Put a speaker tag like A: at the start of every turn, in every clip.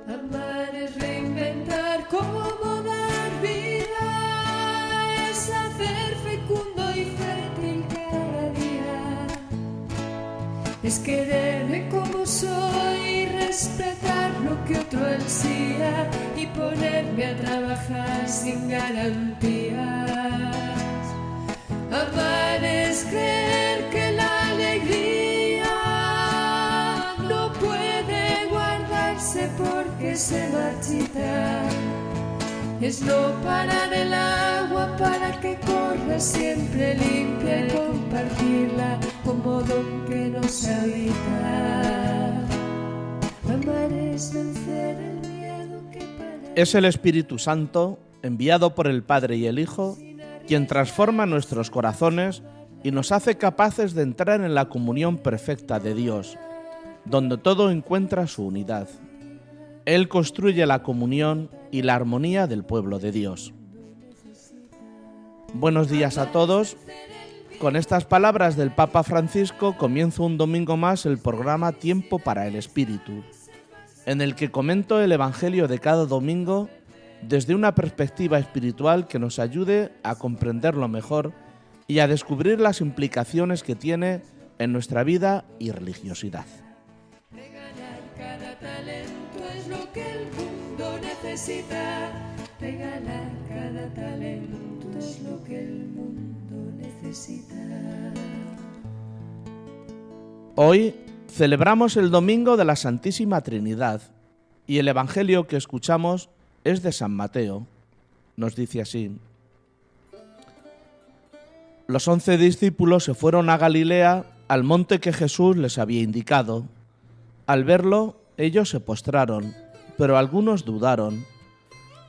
A: Amar es reinventar cómo dar vida, es hacer fecundo y fértil cada día, es quererme como soy, respetar lo que otro ansía y ponerme a trabajar sin garantías. Amar es creer que la alegría no puede guardarse porque se marchita. Es no parar el agua para que corra siempre limpia y compartirla como don que nos habita. Amar es vencer el miedo que paraliza.
B: Es el Espíritu Santo, enviado por el Padre y el Hijo, quien transforma nuestros corazones y nos hace capaces de entrar en la comunión perfecta de Dios, donde todo encuentra su unidad. Él construye la comunión y la armonía del pueblo de Dios. Buenos días a todos. Con estas palabras del Papa Francisco comienzo un domingo más el programa Tiempo para el Espíritu, en el que comento el Evangelio de cada domingo desde una perspectiva espiritual que nos ayude a comprenderlo mejor y a descubrir las implicaciones que tiene en nuestra vida y religiosidad.
A: Regalar cada talento es lo que el mundo necesita. Regalar cada talento es lo que el mundo necesita.
B: Hoy celebramos el Domingo de la Santísima Trinidad y el Evangelio que escuchamos es de San Mateo. Nos dice así: Los 11 discípulos se fueron a Galilea, al monte que Jesús les había indicado. Al verlo, ellos se postraron, pero algunos dudaron.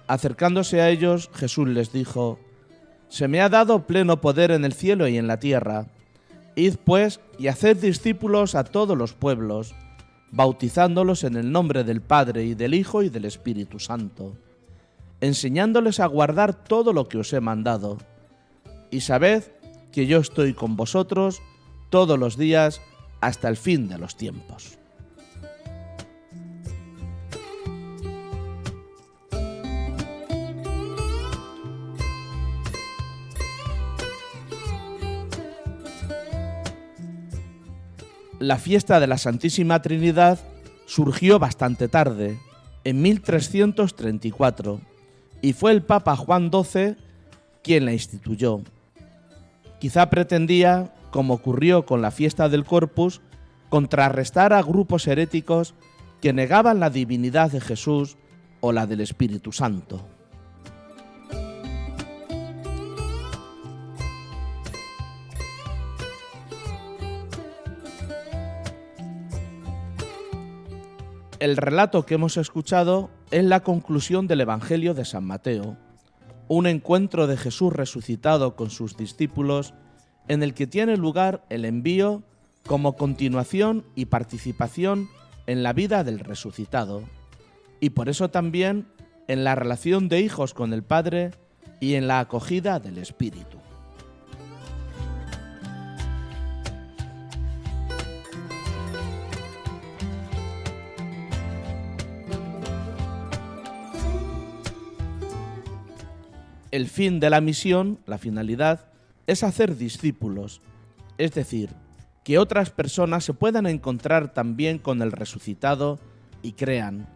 B: Acercándose a ellos, Jesús les dijo: Se me ha dado pleno poder en el cielo y en la tierra. Id pues y haced discípulos a todos los pueblos, bautizándolos en el nombre del Padre y del Hijo y del Espíritu Santo, enseñándoles a guardar todo lo que os he mandado. Y sabed que yo estoy con vosotros todos los días hasta el fin de los tiempos. La fiesta de la Santísima Trinidad surgió bastante tarde, en 1334, y fue el Papa Juan XII quien la instituyó. Quizá pretendía, como ocurrió con la fiesta del Corpus, contrarrestar a grupos heréticos que negaban la divinidad de Jesús o la del Espíritu Santo. El relato que hemos escuchado es la conclusión del Evangelio de San Mateo, un encuentro de Jesús resucitado con sus discípulos en el que tiene lugar el envío como continuación y participación en la vida del resucitado, y por eso también en la relación de hijos con el Padre y en la acogida del Espíritu. El fin de la misión, la finalidad, es hacer discípulos, es decir, que otras personas se puedan encontrar también con el resucitado y crean,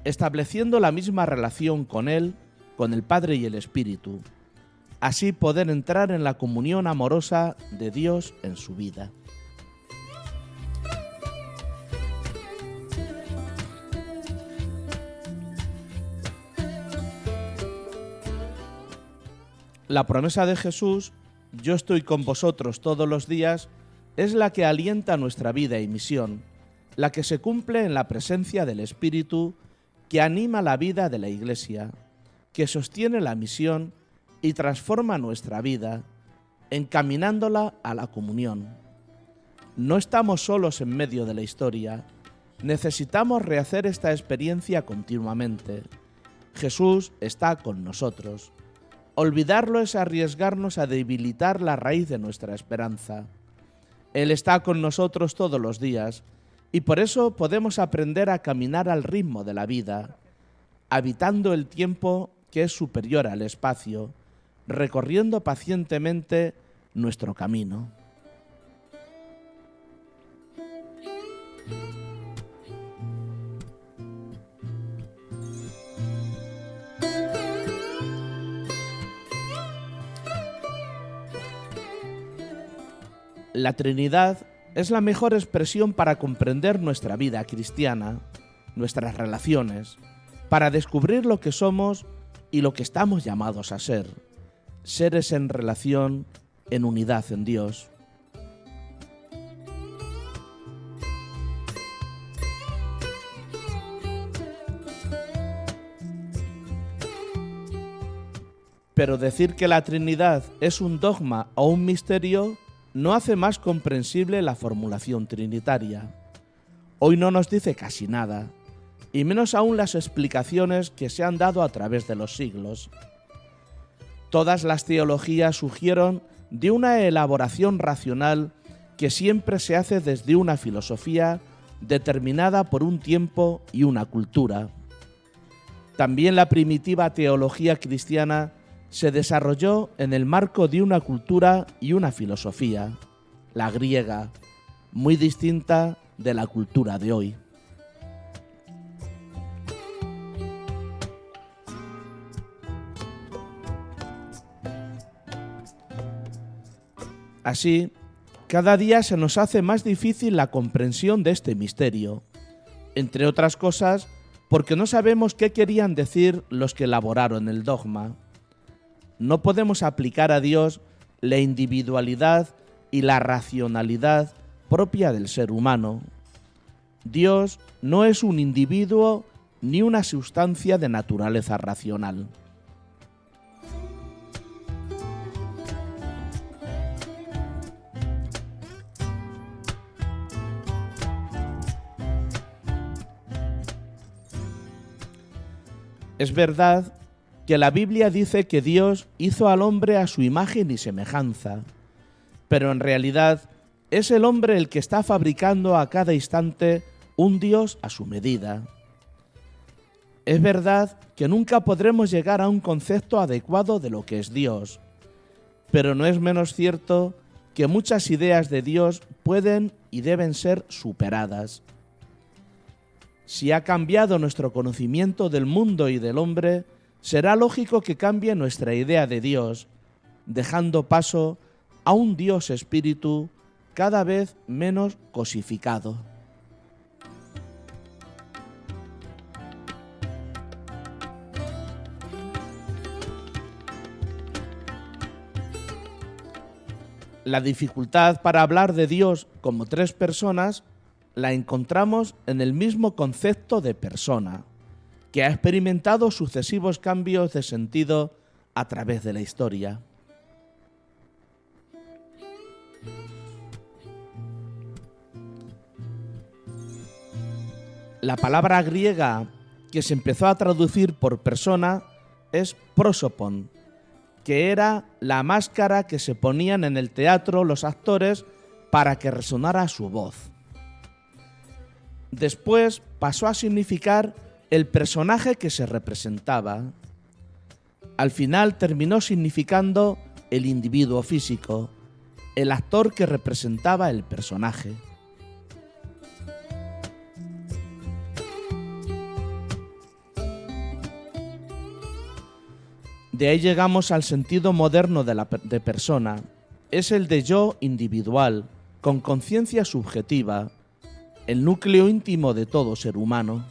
B: estableciendo la misma relación con Él, con el Padre y el Espíritu, así poder entrar en la comunión amorosa de Dios en su vida. La promesa de Jesús, yo estoy con vosotros todos los días, es la que alienta nuestra vida y misión, la que se cumple en la presencia del Espíritu que anima la vida de la Iglesia, que sostiene la misión y transforma nuestra vida, encaminándola a la comunión. No estamos solos en medio de la historia, necesitamos rehacer esta experiencia continuamente. Jesús está con nosotros. Olvidarlo es arriesgarnos a debilitar la raíz de nuestra esperanza. Él está con nosotros todos los días Y por eso podemos aprender a caminar al ritmo de la vida, habitando el tiempo que es superior al espacio, recorriendo pacientemente nuestro camino. La Trinidad es la mejor expresión para comprender nuestra vida cristiana, nuestras relaciones, para descubrir lo que somos y lo que estamos llamados a ser, seres en relación, en unidad en Dios. Pero decir que la Trinidad es un dogma o un misterio no hace más comprensible la formulación trinitaria. Hoy no nos dice casi nada, y menos aún las explicaciones que se han dado a través de los siglos. Todas las teologías sugieren de una elaboración racional que siempre se hace desde una filosofía determinada por un tiempo y una cultura. También la primitiva teología cristiana se desarrolló en el marco de una cultura y una filosofía, la griega, muy distinta de la cultura de hoy. Así, cada día se nos hace más difícil la comprensión de este misterio, entre otras cosas porque no sabemos qué querían decir los que elaboraron el dogma. No podemos aplicar a Dios la individualidad y la racionalidad propia del ser humano. Dios no es un individuo ni una sustancia de naturaleza racional. Es verdad que la Biblia dice que Dios hizo al hombre a su imagen y semejanza, pero en realidad es el hombre el que está fabricando a cada instante un Dios a su medida. Es verdad que nunca podremos llegar a un concepto adecuado de lo que es Dios, pero no es menos cierto que muchas ideas de Dios pueden y deben ser superadas. Si ha cambiado nuestro conocimiento del mundo y del hombre, será lógico que cambie nuestra idea de Dios, dejando paso a un Dios espíritu cada vez menos cosificado. La dificultad para hablar de Dios como tres personas la encontramos en el mismo concepto de persona, que ha experimentado sucesivos cambios de sentido a través de la historia. La palabra griega que se empezó a traducir por persona es prosopon, que era la máscara que se ponían en el teatro los actores para que resonara su voz. Después pasó a significar el personaje que se representaba. Al final terminó significando el individuo físico, el actor que representaba el personaje. De ahí llegamos al sentido moderno de persona. Es el de yo individual, con conciencia subjetiva, el núcleo íntimo de todo ser humano.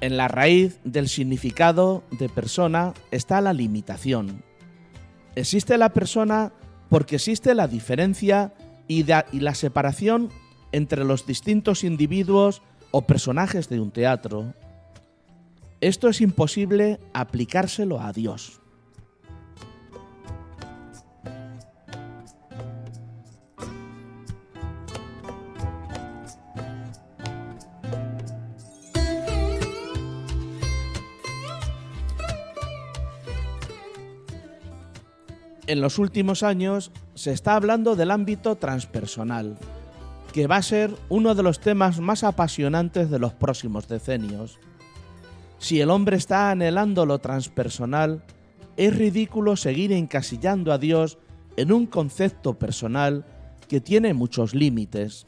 B: En la raíz del significado de persona está la limitación. Existe la persona porque existe la diferencia y la separación entre los distintos individuos o personajes de un teatro. Esto es imposible aplicárselo a Dios. En los últimos años se está hablando del ámbito transpersonal, que va a ser uno de los temas más apasionantes de los próximos decenios. Si el hombre está anhelando lo transpersonal, es ridículo seguir encasillando a Dios en un concepto personal que tiene muchos límites.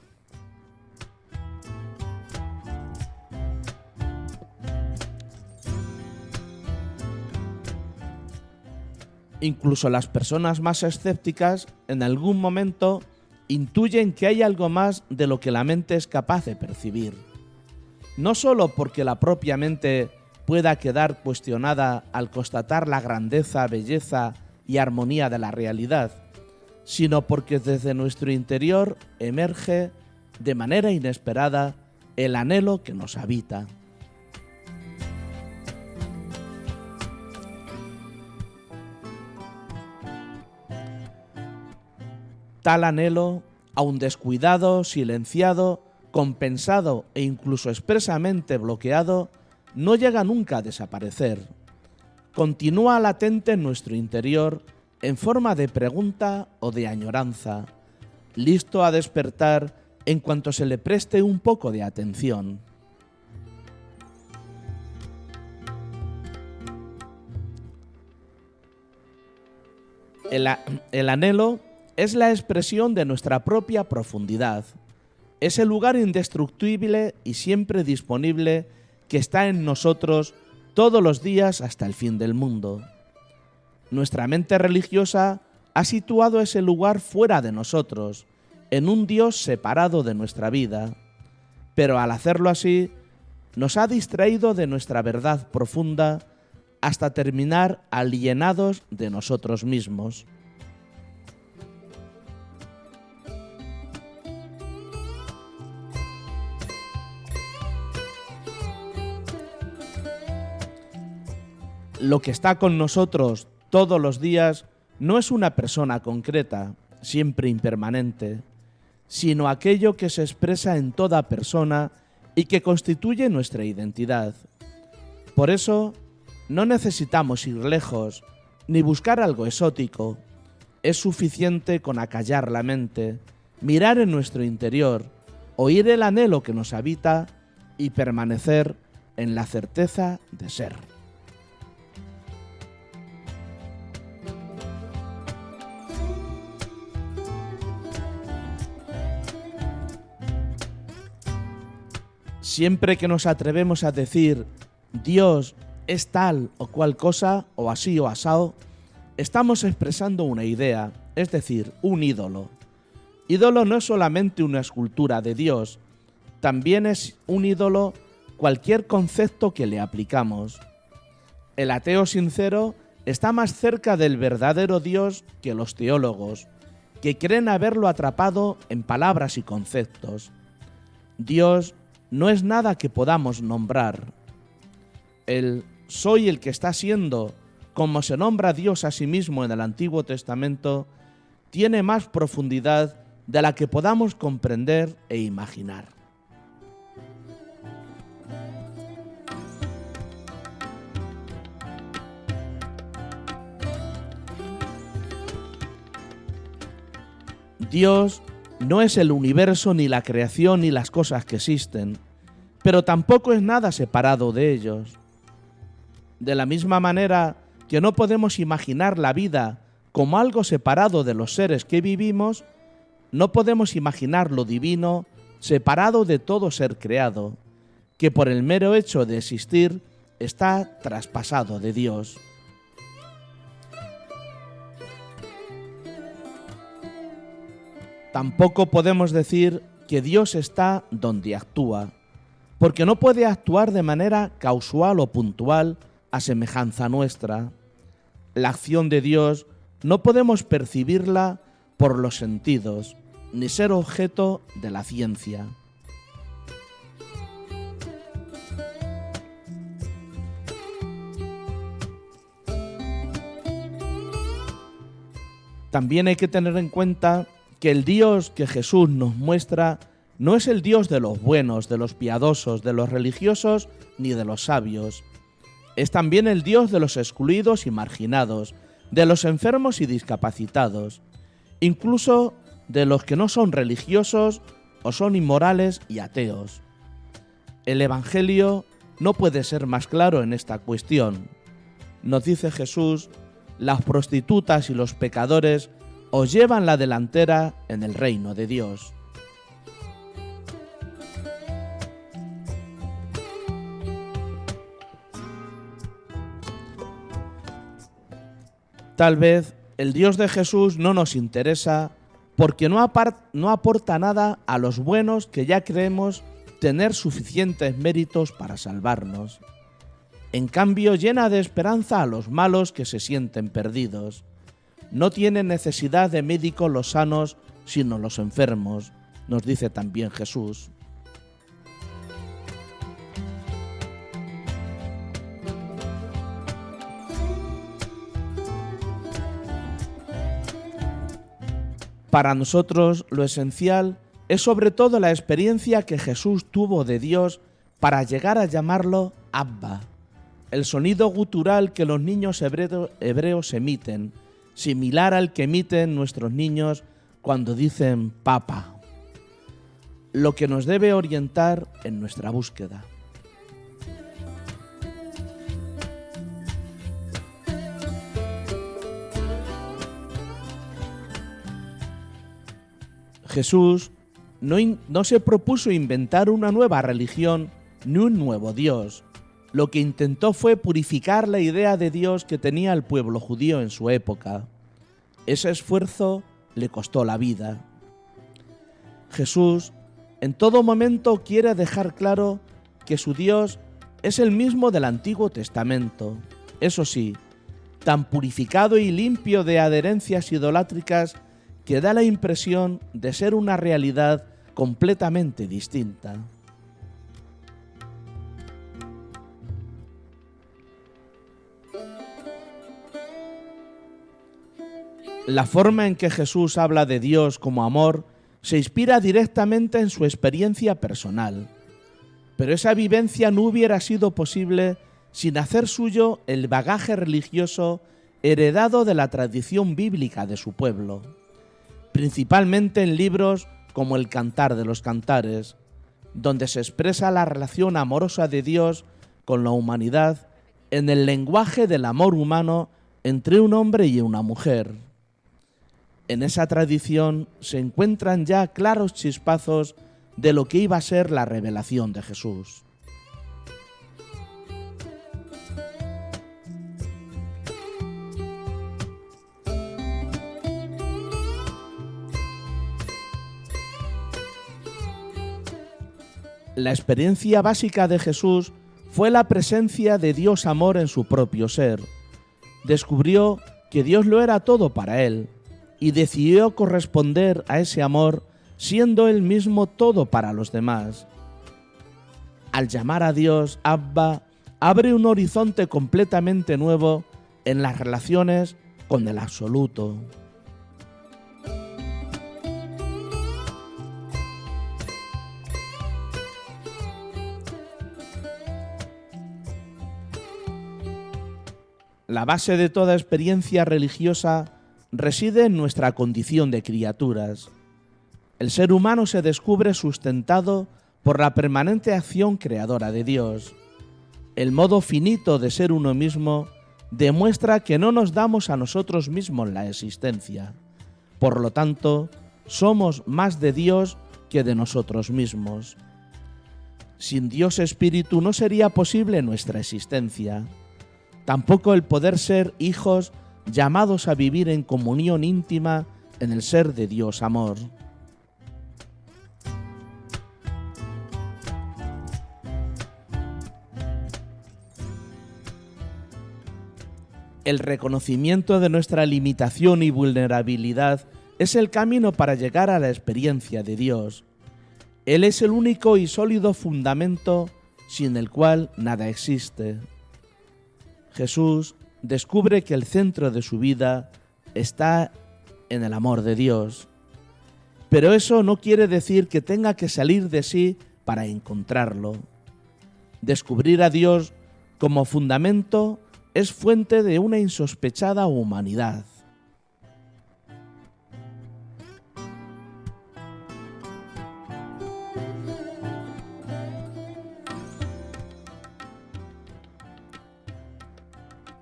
B: Incluso las personas más escépticas en algún momento intuyen que hay algo más de lo que la mente es capaz de percibir. No solo porque la propia mente pueda quedar cuestionada al constatar la grandeza, belleza y armonía de la realidad, sino porque desde nuestro interior emerge de manera inesperada el anhelo que nos habita. Tal anhelo, aun descuidado, silenciado, compensado e incluso expresamente bloqueado, no llega nunca a desaparecer. Continúa latente en nuestro interior en forma de pregunta o de añoranza, listo a despertar en cuanto se le preste un poco de atención. El anhelo es la expresión de nuestra propia profundidad. Es el lugar indestructible y siempre disponible que está en nosotros todos los días hasta el fin del mundo. Nuestra mente religiosa ha situado ese lugar fuera de nosotros, en un Dios separado de nuestra vida, pero al hacerlo así, nos ha distraído de nuestra verdad profunda hasta terminar alienados de nosotros mismos. Lo que está con nosotros todos los días no es una persona concreta, siempre impermanente, sino aquello que se expresa en toda persona y que constituye nuestra identidad. Por eso, no necesitamos ir lejos, ni buscar algo exótico. Es suficiente con acallar la mente, mirar en nuestro interior, oír el anhelo que nos habita y permanecer en la certeza de ser. Siempre que nos atrevemos a decir Dios es tal o cual cosa, o así o asao, estamos expresando una idea, es decir, un ídolo. Ídolo no es solamente una escultura de Dios, también es un ídolo cualquier concepto que le aplicamos. El ateo sincero está más cerca del verdadero Dios que los teólogos, que creen haberlo atrapado en palabras y conceptos. Dios no es nada que podamos nombrar. El soy el que está siendo, como se nombra Dios a sí mismo en el Antiguo Testamento, tiene más profundidad de la que podamos comprender e imaginar. Dios no es el universo, ni la creación, ni las cosas que existen, pero tampoco es nada separado de ellos. De la misma manera que no podemos imaginar la vida como algo separado de los seres que vivimos, no podemos imaginar lo divino separado de todo ser creado, que por el mero hecho de existir está traspasado de Dios. Tampoco podemos decir que Dios está donde actúa, porque no puede actuar de manera causal o puntual a semejanza nuestra. La acción de Dios no podemos percibirla por los sentidos, ni ser objeto de la ciencia. También hay que tener en cuenta que el Dios que Jesús nos muestra no es el Dios de los buenos, de los piadosos, de los religiosos ni de los sabios. Es también el Dios de los excluidos y marginados, de los enfermos y discapacitados, incluso de los que no son religiosos o son inmorales y ateos. El Evangelio no puede ser más claro en esta cuestión. Nos dice Jesús: las prostitutas y los pecadores os llevan la delantera en el reino de Dios. Tal vez el Dios de Jesús no nos interesa porque no aporta nada a los buenos que ya creemos tener suficientes méritos para salvarnos. En cambio, llena de esperanza a los malos que se sienten perdidos. No tienen necesidad de médicos los sanos, sino los enfermos, nos dice también Jesús. Para nosotros lo esencial es sobre todo la experiencia que Jesús tuvo de Dios para llegar a llamarlo Abba, el sonido gutural que los niños hebreos emiten, similar al que emiten nuestros niños cuando dicen Papa, lo que nos debe orientar en nuestra búsqueda. Jesús no se propuso inventar una nueva religión ni un nuevo Dios. Lo que intentó fue purificar la idea de Dios que tenía el pueblo judío en su época. Ese esfuerzo le costó la vida. Jesús en todo momento quiere dejar claro que su Dios es el mismo del Antiguo Testamento. Eso sí, tan purificado y limpio de adherencias idolátricas que da la impresión de ser una realidad completamente distinta. La forma en que Jesús habla de Dios como amor se inspira directamente en su experiencia personal, pero esa vivencia no hubiera sido posible sin hacer suyo el bagaje religioso heredado de la tradición bíblica de su pueblo, principalmente en libros como el Cantar de los Cantares, donde se expresa la relación amorosa de Dios con la humanidad en el lenguaje del amor humano entre un hombre y una mujer. En esa tradición se encuentran ya claros chispazos de lo que iba a ser la revelación de Jesús. La experiencia básica de Jesús fue la presencia de Dios amor en su propio ser. Descubrió que Dios lo era todo para él y decidió corresponder a ese amor siendo él mismo todo para los demás. Al llamar a Dios Abba, abre un horizonte completamente nuevo en las relaciones con el absoluto. La base de toda experiencia religiosa reside en nuestra condición de criaturas. El ser humano se descubre sustentado por la permanente acción creadora de Dios. El modo finito de ser uno mismo demuestra que no nos damos a nosotros mismos la existencia. Por lo tanto, somos más de Dios que de nosotros mismos. Sin Dios Espíritu no sería posible nuestra existencia. Tampoco el poder ser hijos llamados a vivir en comunión íntima en el ser de Dios amor. El reconocimiento de nuestra limitación y vulnerabilidad es el camino para llegar a la experiencia de Dios. Él es el único y sólido fundamento sin el cual nada existe. Jesús descubre que el centro de su vida está en el amor de Dios. Pero eso no quiere decir que tenga que salir de sí para encontrarlo. Descubrir a Dios como fundamento es fuente de una insospechada humanidad.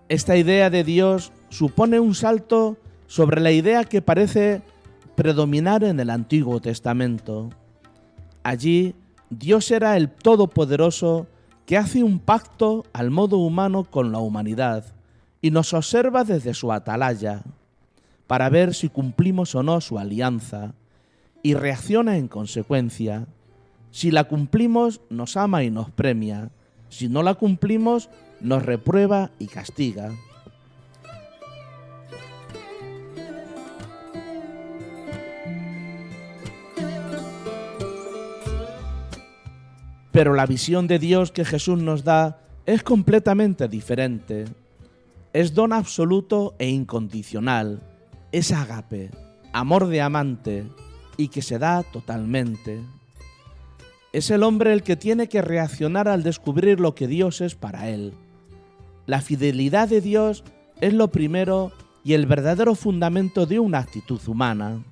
B: Esta idea de Dios supone un salto sobre la idea que parece predominar en el Antiguo Testamento. Allí, Dios era el Todopoderoso que hace un pacto al modo humano con la humanidad y nos observa desde su atalaya para ver si cumplimos o no su alianza y reacciona en consecuencia. Si la cumplimos, nos ama y nos premia. Si no la cumplimos, nos reprueba y castiga. Pero la visión de Dios que Jesús nos da es completamente diferente. Es don absoluto e incondicional. Es ágape, amor de amante, y que se da totalmente. Es el hombre el que tiene que reaccionar al descubrir lo que Dios es para él. La fidelidad de Dios es lo primero y el verdadero fundamento de una actitud humana.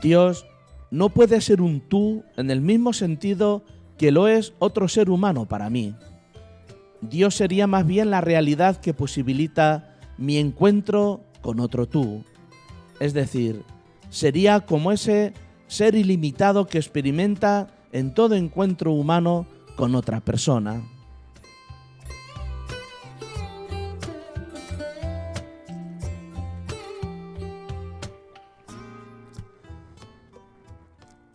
B: Dios no puede ser un tú en el mismo sentido que lo es otro ser humano para mí. Dios sería más bien la realidad que posibilita mi encuentro con otro tú. Es decir, sería como ese ser ilimitado que experimenta en todo encuentro humano con otra persona.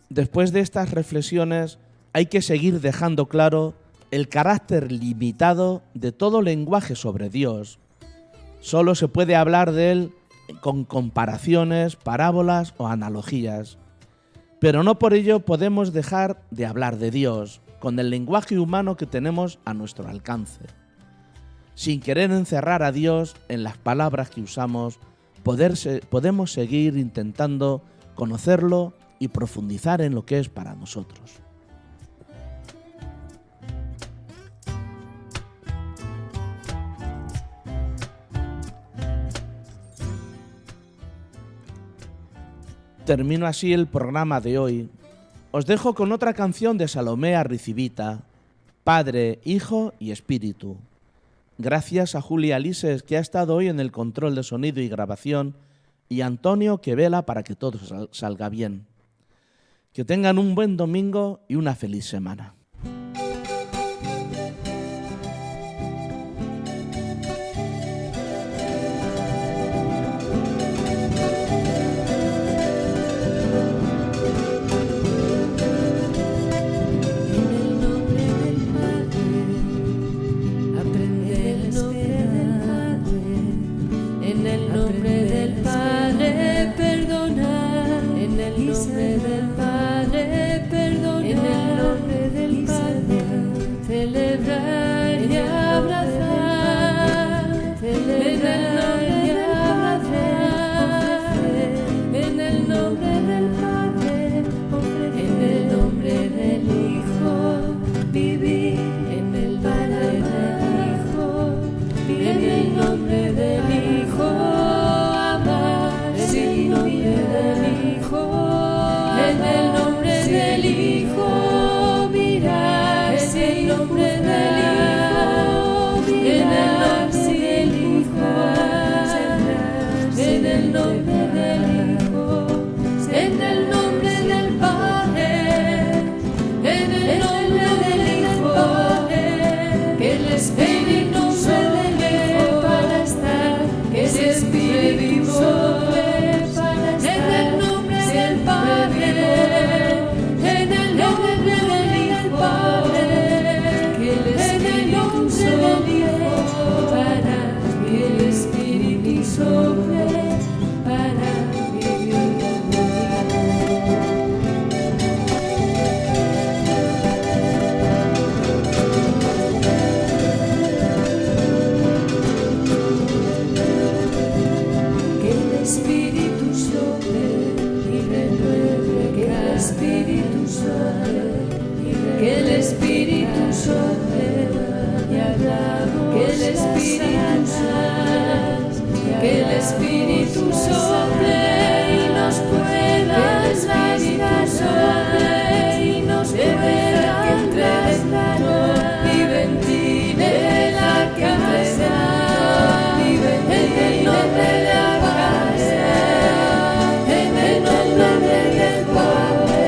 B: Después de estas reflexiones, hay que seguir dejando claro el carácter limitado de todo lenguaje sobre Dios. Solo se puede hablar de él con comparaciones, parábolas o analogías. Pero no por ello podemos dejar de hablar de Dios con el lenguaje humano que tenemos a nuestro alcance. Sin querer encerrar a Dios en las palabras que usamos, podemos seguir intentando conocerlo y profundizar en lo que es para nosotros. Termino así el programa de hoy. Os dejo con otra canción de Salomé Arricibita, Padre, Hijo y Espíritu. Gracias a Julia Lises, que ha estado hoy en el control de sonido y grabación, y a Antonio, que vela para que todo salga bien. Que tengan un buen domingo y una feliz semana.
A: En el nombre del Padre, en el nombre Espíritu sobre, que el Espíritu sobre, que el Espíritu sobre, que el Espíritu sobre y nos pueda, el Espíritu sobre y nos pueda que entre dentro y ventile la casa y ventile el nombre de la casa, en el nombre del Padre,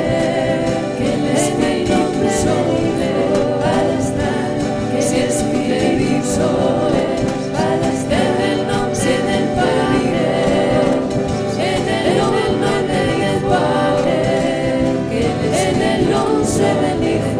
A: que el Espíritu sobre para estar, que el Espíritu sobre para estar en el nombre del Padre, en el nombre del Padre, que en el nombre del Hijo.